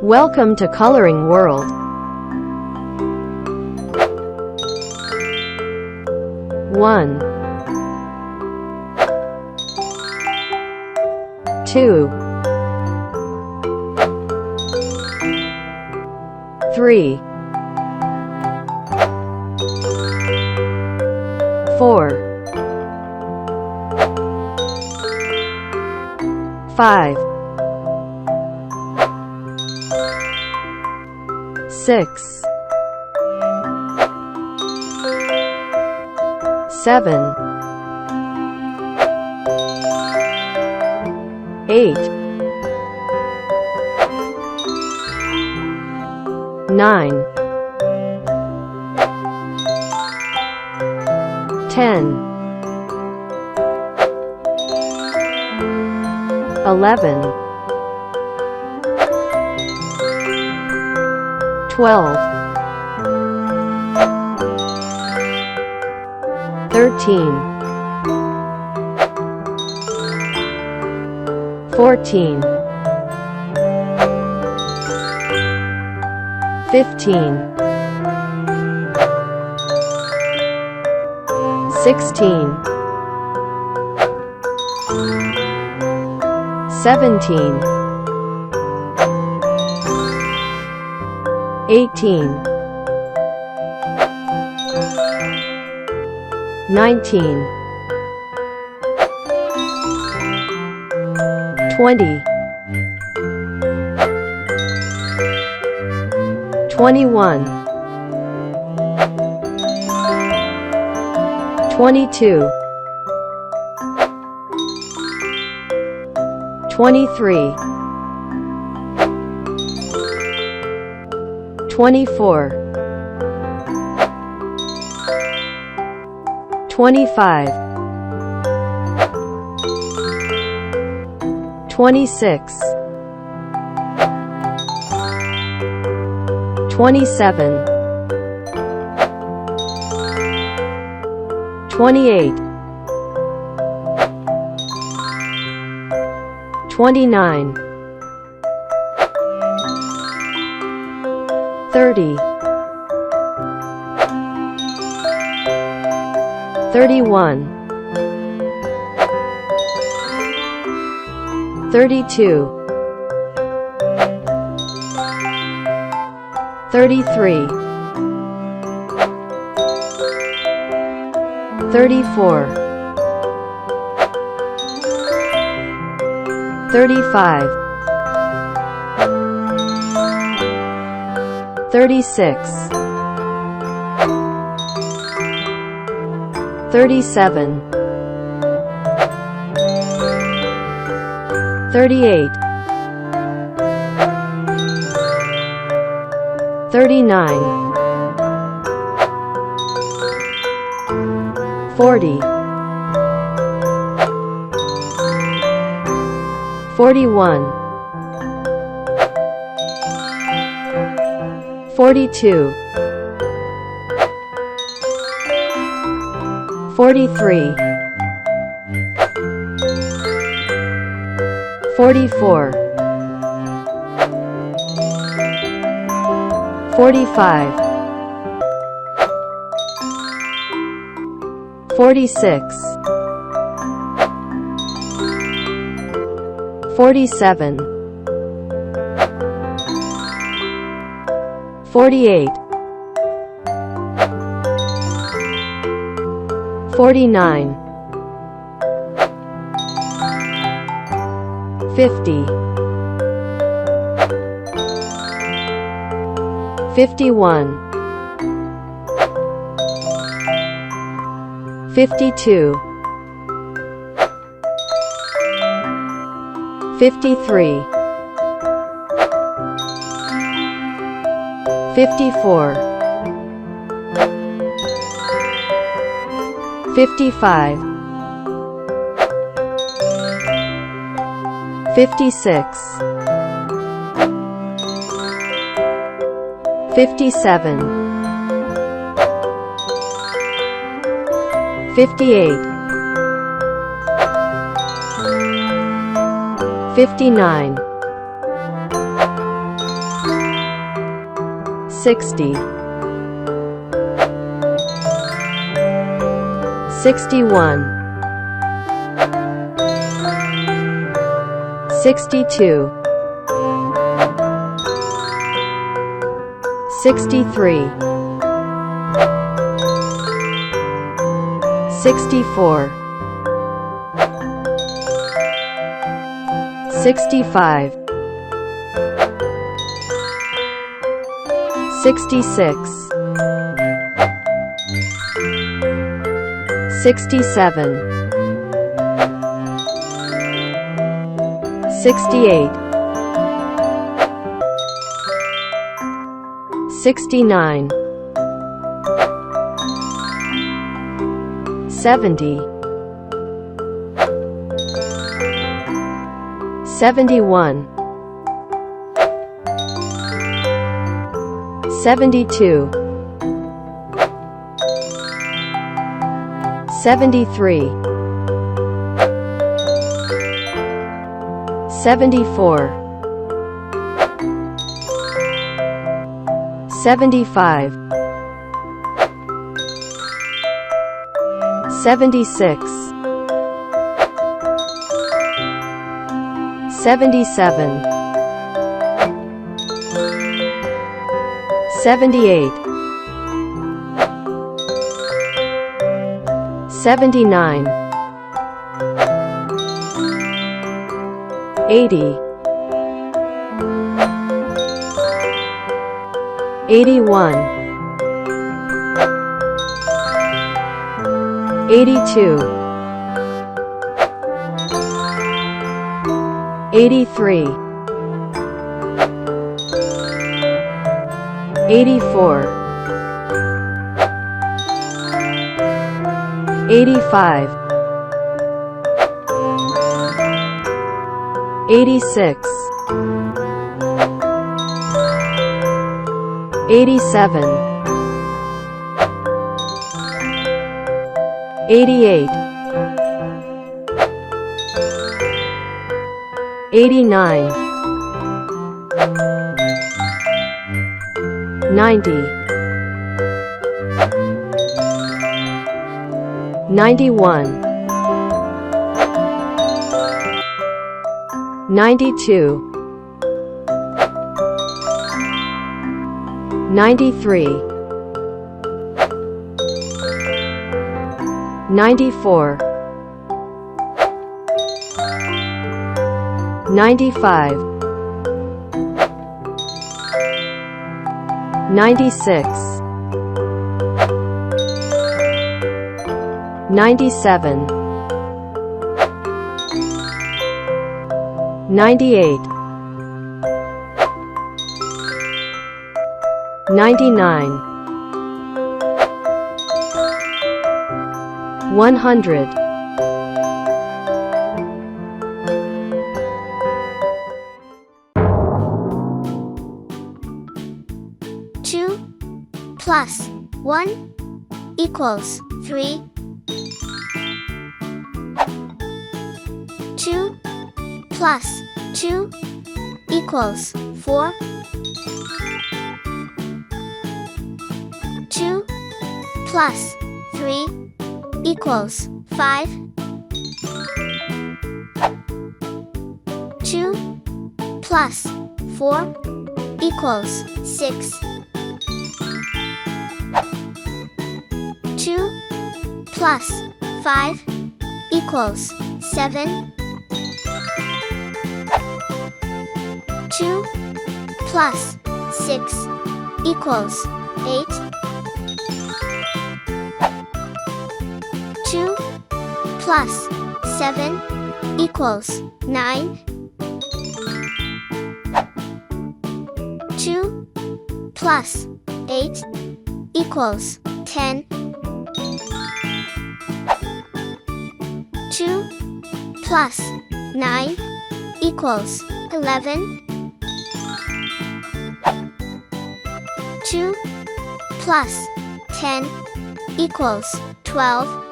Welcome to Coloring World. 1 2 3 4 5 6 7 8 9 10 11 12 13 14 15 16 17 18 19 20 21 22 23 24 25 26 27 28 29 30 31 32 33 34 35 36 37 38 39 40 41 42 43 44 45 46 47 48 49 50 51 52 53 54 55 56 57 58 59 60, 61, 62, 63, 64, 65, 66, 67, 68, 69, 70, 71, 72, 73, 74, 75, 76, 77, 78, 79, 80, 81, 82, 83, 84, 85, 86, 87, 88, 89, 90, 91, 92, 93, 94, 95, 96, 97, 98, 99, 100, 2 plus 1 equals 3. 2 plus 2 equals 4. 2 plus 3 equals 5. 2 plus 4 equals 6. 2 plus 5 equals 7. 2 plus 6 equals 8. 2 plus 7 equals 9. 2 plus 8 equals 10. 2 plus 9 equals 11. 2 plus 10 equals 12.